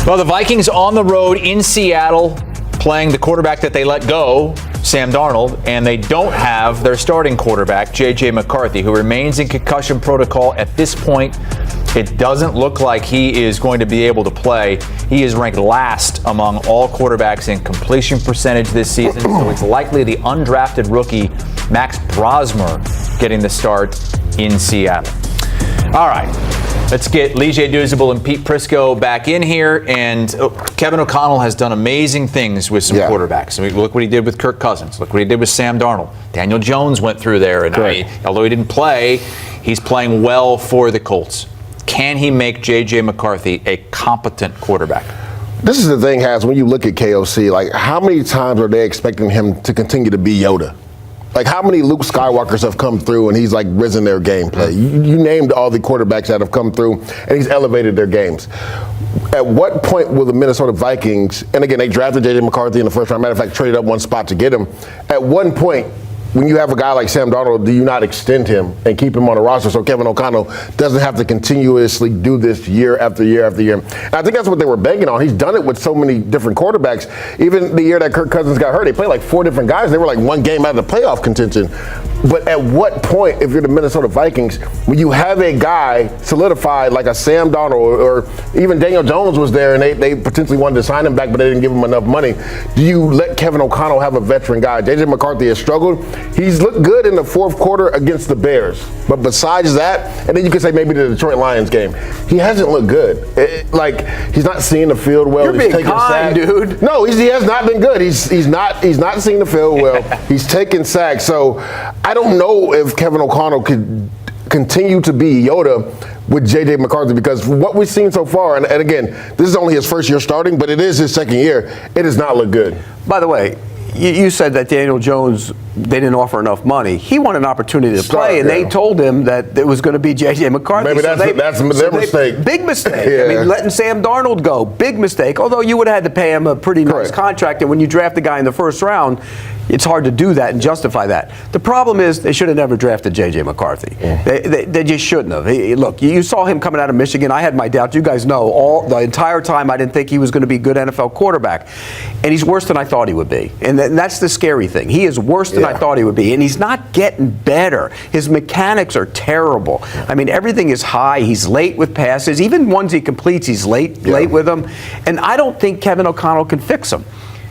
Well, the Vikings on the road in Seattle playing the quarterback that they let go, Sam Darnold, and they don't have their starting quarterback, J.J. McCarthy, who remains in concussion protocol at this point. It doesn't look like he is going to be able to play. He is ranked last among all quarterbacks in completion percentage this season, so it's likely the undrafted rookie, Max Brosmer, getting the start in Seattle. All right. Let's get Lige Douzable and Pete Prisco back in here. And Kevin O'Connell has done amazing things with some quarterbacks. I mean, look what he did with Kirk Cousins. Look what he did with Sam Darnold. Daniel Jones went through there. And although he didn't play, he's playing well for the Colts. Can he make J.J. McCarthy a competent quarterback? This is the thing, Has, when you look at KOC, like how many times are they expecting him to continue to be Yoda? Like, how many Luke Skywalkers have come through and he's, like, risen their gameplay? You named all the quarterbacks that have come through and he's elevated their games. At what point will the Minnesota Vikings, and again, they drafted J.J. McCarthy in the first round, matter of fact, traded up one spot to get him. At one point, when you have a guy like Sam Darnold, do you not extend him and keep him on the roster so Kevin O'Connell doesn't have to continuously do this year after year after year? And I think that's what they were banking on. He's done it with so many different quarterbacks. Even the year that Kirk Cousins got hurt, they played like 4 different guys. They were like one game out of the playoff contention. But at what point, if you're the Minnesota Vikings, when you have a guy solidified like a Sam Darnold or even Daniel Jones was there and they potentially wanted to sign him back, but they didn't give him enough money, do you let Kevin O'Connell have a veteran guy? J.J. McCarthy has struggled. He's looked good in the fourth quarter against the Bears. But besides that, and then you could say maybe the Detroit Lions game, he hasn't looked good. He's not seeing the field well. You're being kind, dude. No, he has not been good. He's not seeing the field well. He's taking sacks. So I don't know if Kevin O'Connell could continue to be Yoda with J.J. McCarthy, because what we've seen so far, and again, this is only his first year starting, but it is his second year, it does not look good. By the way, you said that Daniel Jones, they didn't offer enough money. He wanted an opportunity to play, and they told him that it was going to be J.J. McCarthy. Maybe that's their mistake. Big mistake. I mean, letting Sam Darnold go, big mistake. Although you would have had to pay him a pretty nice contract, and when you draft a guy in the first round, it's hard to do that and justify that. The problem is they should have never drafted J.J. McCarthy. They just shouldn't have. Look, you saw him coming out of Michigan. I had my doubts. You guys know the entire time I didn't think he was going to be a good NFL quarterback. And he's worse than I thought he would be. And that's the scary thing. He is worse than I thought he would be. And he's not getting better. His mechanics are terrible. I mean, everything is high. He's late with passes. Even ones he completes, he's late with them. And I don't think Kevin O'Connell can fix them.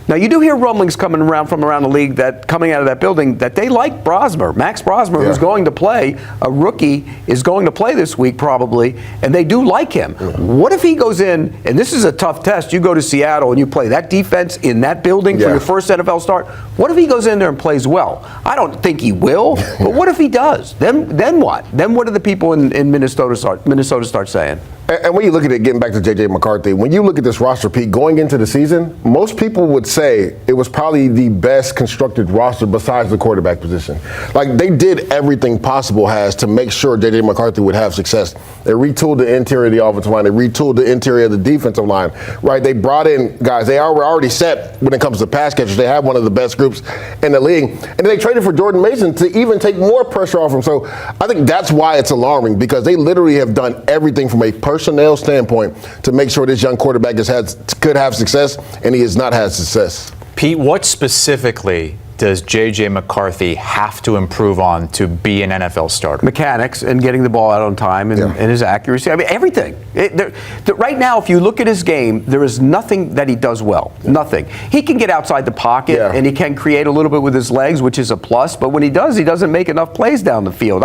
Now, you do hear rumblings coming around from around the league that coming out of that building that they like Brosmer. Max Brosmer, who's going to play, a rookie, is going to play this week probably, and they do like him. What if he goes in, and this is a tough test, you go to Seattle and you play that defense in that building for your first NFL start. What if he goes in there and plays well? I don't think he will, but what if he does? Then what? Then what do the people in Minnesota start saying? And when you look at it, getting back to J.J. McCarthy, when you look at this roster, Pete, going into the season, most people would say it was probably the best constructed roster besides the quarterback position. Like, they did everything possible, to make sure J.J. McCarthy would have success. They retooled the interior of the offensive line. They retooled the interior of the defensive line, right? They brought in guys. They were already set when it comes to pass catchers. They have one of the best groups in the league. And they traded for Jordan Mason to even take more pressure off him. So I think that's why it's alarming, because they literally have done everything from a personnel standpoint to make sure this young quarterback could have success, and he has not had success. Pete, what specifically does J.J. McCarthy have to improve on to be an NFL starter? Mechanics and getting the ball out on time and his accuracy. I mean, everything. Right now, if you look at his game, there is nothing that he does well. Nothing. He can get outside the pocket and he can create a little bit with his legs, which is a plus. But when he does, he doesn't make enough plays down the field.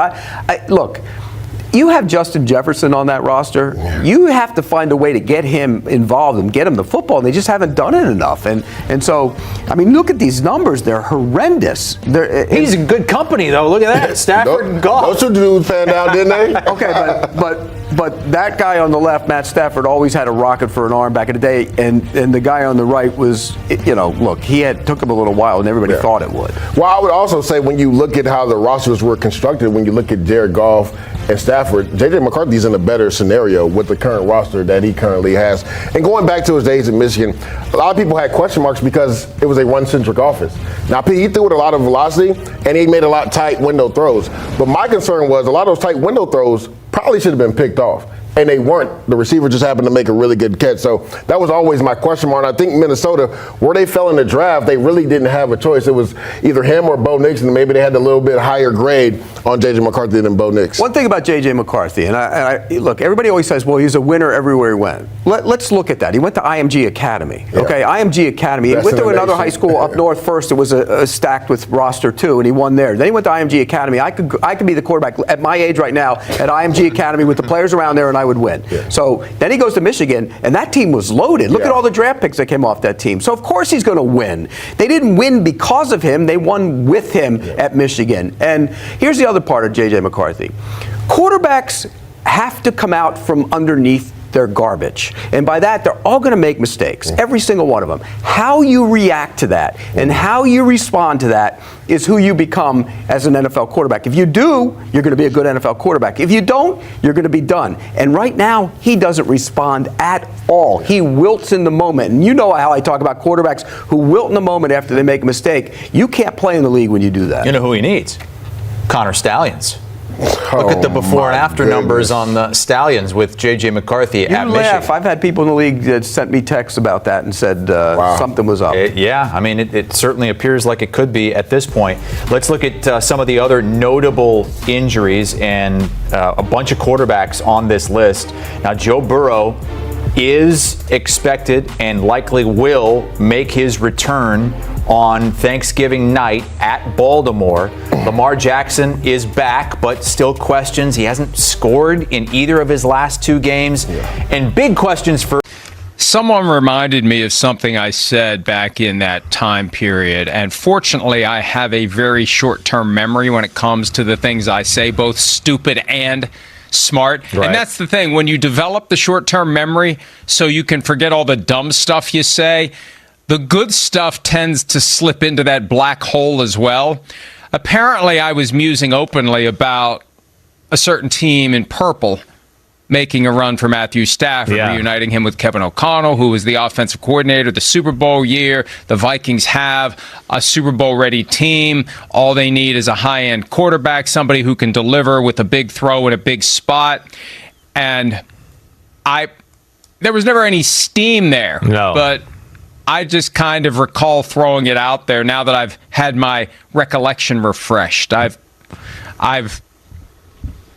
Look. You have Justin Jefferson on that roster. You have to find a way to get him involved and get him the football, and they just haven't done it enough. And so, I mean, look at these numbers. They're horrendous. He's in good company, though. Look at that. Stafford and Goff. Those two dudes panned out, didn't they? Okay, but that guy on the left, Matt Stafford, always had a rocket for an arm back in the day, and the guy on the right was, look, took him a little while, and everybody thought it would. Well, I would also say when you look at how the rosters were constructed, when you look at Jared Goff and Stafford, J.J. McCarthy's in a better scenario with the current roster that he currently has. And going back to his days in Michigan, a lot of people had question marks because it was a run-centric offense. Now, he threw with a lot of velocity, and he made a lot of tight window throws. But my concern was a lot of those tight window throws probably should have been picked off. and they weren't. The receiver just happened to make a really good catch. So that was always my question mark. And I think Minnesota, where they fell in the draft, they really didn't have a choice. It was either him or Bo Nix, and maybe they had a little bit higher grade on J.J. McCarthy than Bo Nix. One thing about J.J. McCarthy, and I look, everybody always says, well, he's a winner everywhere he went. Let's look at that. He went to IMG Academy. Yeah. Okay, IMG Academy. He went to another high school up north first. It was a stacked with roster too, and he won there. Then he went to IMG Academy. I could be the quarterback at my age right now at IMG Academy with the players around there, and I would win. Yeah. So then he goes to Michigan, and that team was loaded. Look at all the draft picks that came off that team. So of course he's going to win. They didn't win because of him. They won with him at Michigan. And here's the other part of J.J. McCarthy. Quarterbacks have to come out from underneath their garbage. And by that, they're all going to make mistakes, every single one of them. How you react to that and how you respond to that is who you become as an NFL quarterback. If you do, you're going to be a good NFL quarterback. If you don't, you're going to be done. And right now, he doesn't respond at all. He wilts in the moment. And you know how I talk about quarterbacks who wilt in the moment after they make a mistake. You can't play in the league when you do that. You know who he needs? Connor Stallions. Look at the before and after numbers on the Stallions with J.J. McCarthy at Michigan. I've had people in the league that sent me texts about that and said something was up. Yeah, I mean, it certainly appears like it could be at this point. Let's look at some of the other notable injuries and a bunch of quarterbacks on this list. Now, Joe Burrow is expected and likely will make his return on Thanksgiving night at Baltimore. Lamar Jackson is back, but still questions. He hasn't scored in either of his last two games. And big questions for... Someone reminded me of something I said back in that time period, and fortunately I have a very short-term memory when it comes to the things I say, both stupid and smart. Right. And that's the thing, when you develop the short-term memory so you can forget all the dumb stuff you say, the good stuff tends to slip into that black hole as well. Apparently, I was musing openly about a certain team in purple making a run for Matthew Stafford, reuniting him with Kevin O'Connell, who was the offensive coordinator the Super Bowl year. The Vikings have a Super Bowl-ready team. All they need is a high-end quarterback, somebody who can deliver with a big throw in a big spot. And there was never any steam there. No. But I just kind of recall throwing it out there now that I've had my recollection refreshed. I've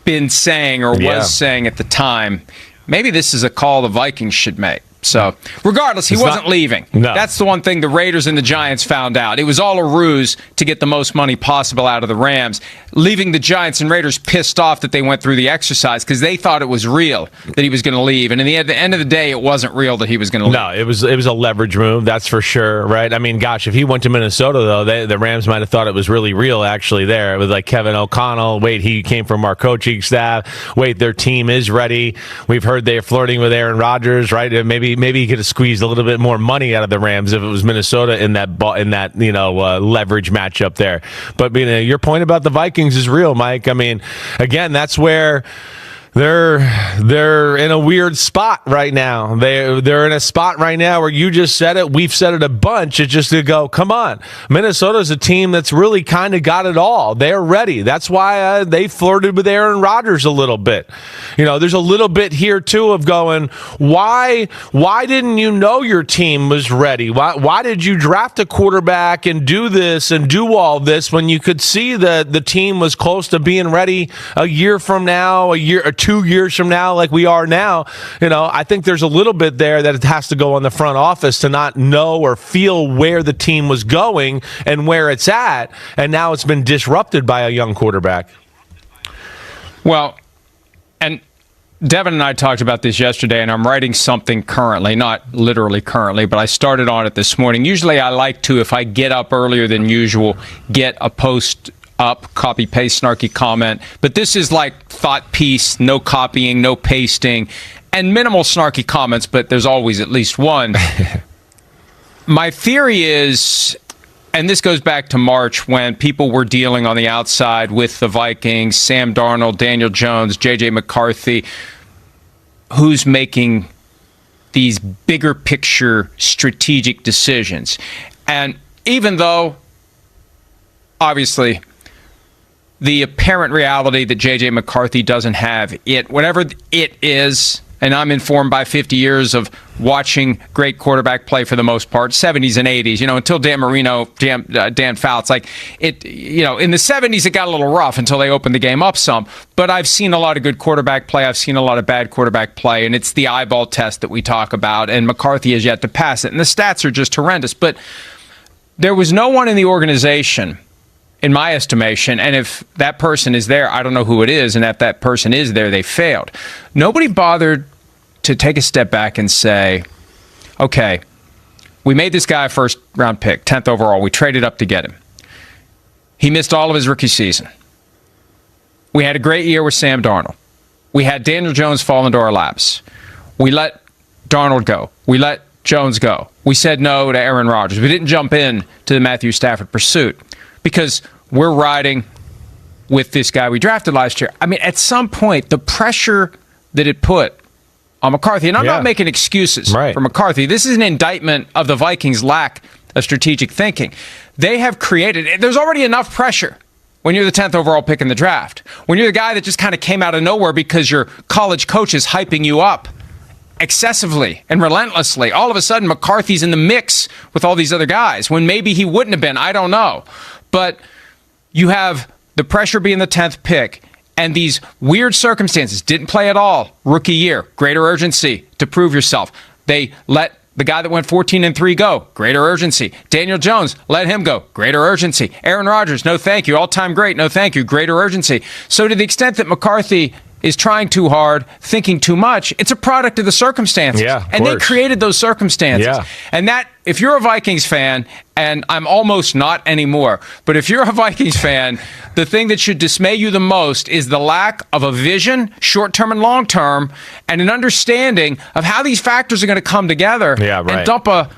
been saying, or was saying at the time, maybe this is a call the Vikings should make. So, regardless, he wasn't leaving. No. That's the one thing the Raiders and the Giants found out. It was all a ruse to get the most money possible out of the Rams, leaving the Giants and Raiders pissed off that they went through the exercise because they thought it was real that he was going to leave. And at the end of the day, it wasn't real that he was going to leave. No, it was a leverage move, that's for sure, right? I mean, gosh, if he went to Minnesota, though, the Rams might have thought it was really real, actually, there. It was like Kevin O'Connell. Wait, he came from our coaching staff. Wait, their team is ready. We've heard they're flirting with Aaron Rodgers, right? Maybe he could have squeezed a little bit more money out of the Rams if it was Minnesota in that leverage matchup there. But your point about the Vikings is real, Mike. I mean, again, that's where they're in a weird spot right now. They're in a spot right now where you just said it. We've said it a bunch. It's just to go, come on. Minnesota's a team that's really kind of got it all. They're ready. That's why they flirted with Aaron Rodgers a little bit. There's a little bit here too of going, why didn't you know your team was ready? Why did you draft a quarterback and do this and do all this when you could see that the team was close to being ready a year from now, a year or 2 years from now, like we are now? I think there's a little bit there that it has to go on the front office to not know or feel where the team was going and where it's at, and now it's been disrupted by a young quarterback. Well, and Devin and I talked about this yesterday, and I'm writing something currently, not literally currently, but I started on it this morning. Usually I like to, if I get up earlier than usual, get a post up, copy, paste, snarky comment. But this is like thought piece, no copying, no pasting, and minimal snarky comments, but there's always at least one. My theory is, and this goes back to March when people were dealing on the outside with the Vikings, Sam Darnold, Daniel Jones, J.J. McCarthy, who's making these bigger picture strategic decisions. And even though, obviously, the apparent reality that J.J. McCarthy doesn't have it, whatever it is. And I'm informed by 50 years of watching great quarterback play for the most part, 70s and 80s, until Dan Marino, Dan Fouts. Like it, in the 70s, it got a little rough until they opened the game up some. But I've seen a lot of good quarterback play. I've seen a lot of bad quarterback play. And it's the eyeball test that we talk about. And McCarthy has yet to pass it. And the stats are just horrendous. But there was no one in the organization, in my estimation, and if that person is there, I don't know who it is, and if that person is there, they failed. Nobody bothered to take a step back and say, okay, we made this guy a first-round pick, 10th overall. We traded up to get him. He missed all of his rookie season. We had a great year with Sam Darnold. We had Daniel Jones fall into our laps. We let Darnold go. We let Jones go. We said no to Aaron Rodgers. We didn't jump in to the Matthew Stafford pursuit because we're riding with this guy we drafted last year. I mean, at some point, the pressure that it put on McCarthy, and I'm not making excuses for McCarthy. This is an indictment of the Vikings' lack of strategic thinking. They have created, there's already enough pressure when you're the 10th overall pick in the draft. When you're the guy that just kind of came out of nowhere because your college coach is hyping you up excessively and relentlessly. All of a sudden, McCarthy's in the mix with all these other guys when maybe he wouldn't have been. I don't know. But you have the pressure being the 10th pick. And these weird circumstances, didn't play at all, rookie year, greater urgency to prove yourself. They let the guy that went 14-3 go, greater urgency. Daniel Jones, let him go, greater urgency. Aaron Rodgers, no thank you, all-time great, no thank you, greater urgency. So to the extent that McCarthy is trying too hard, thinking too much, it's a product of the circumstances. Yeah, and they created those circumstances. Yeah. And that, if you're a Vikings fan, and I'm almost not anymore, but if you're a Vikings fan, the thing that should dismay you the most is the lack of a vision, short-term and long-term, and an understanding of how these factors are going to come together and dump a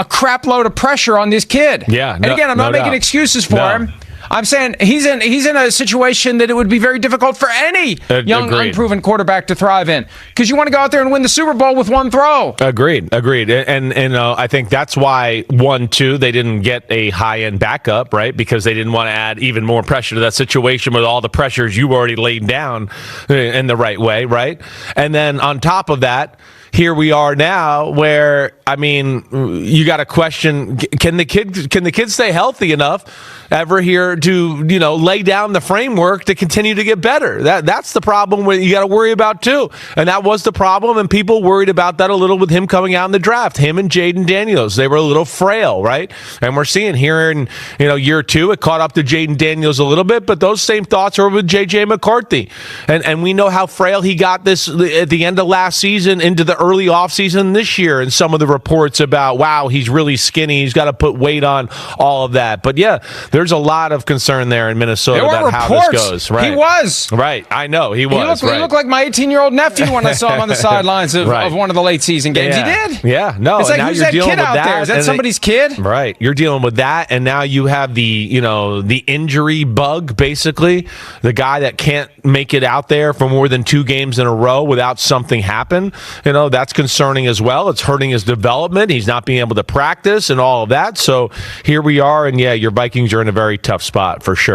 crap load of pressure on this kid. Yeah, and again, I'm not making excuses for him. I'm saying he's in a situation that it would be very difficult for any young, unproven quarterback to thrive in, because you want to go out there and win the Super Bowl with one throw. Agreed. And I think that's why 1-2 they didn't get a high-end backup, right? Because they didn't want to add even more pressure to that situation with all the pressures you already laid down in the right way, right? And then on top of that, here we are now where, I mean, you got to question, can the kid stay healthy enough ever here to, lay down the framework to continue to get better? That's the problem you got to worry about too. And that was the problem, and people worried about that a little with him coming out in the draft. Him and Jaden Daniels, they were a little frail, right? And we're seeing here in year 2, it caught up to Jaden Daniels a little bit, but those same thoughts are with J.J. McCarthy. And we know how frail he got this at the end of last season into the early offseason this year, and some of the reports about, wow, he's really skinny, he's got to put weight on, all of that. But yeah, there's a lot of concern there in Minnesota about how this goes. Right. He was. Right. I know. He was. He looked like my 18-year-old nephew when I saw him on the sidelines of one of the late season games. Yeah. He did. Yeah. No. It's like, now who's you're that dealing kid with out that, there? Is that somebody's kid? Right. You're dealing with that, and now you have the, the injury bug, basically. The guy that can't make it out there for more than 2 games in a row without something happen. That's concerning as well. It's hurting his development. He's not being able to practice and all of that. So here we are, and yeah, your Vikings are in a very tough spot for sure.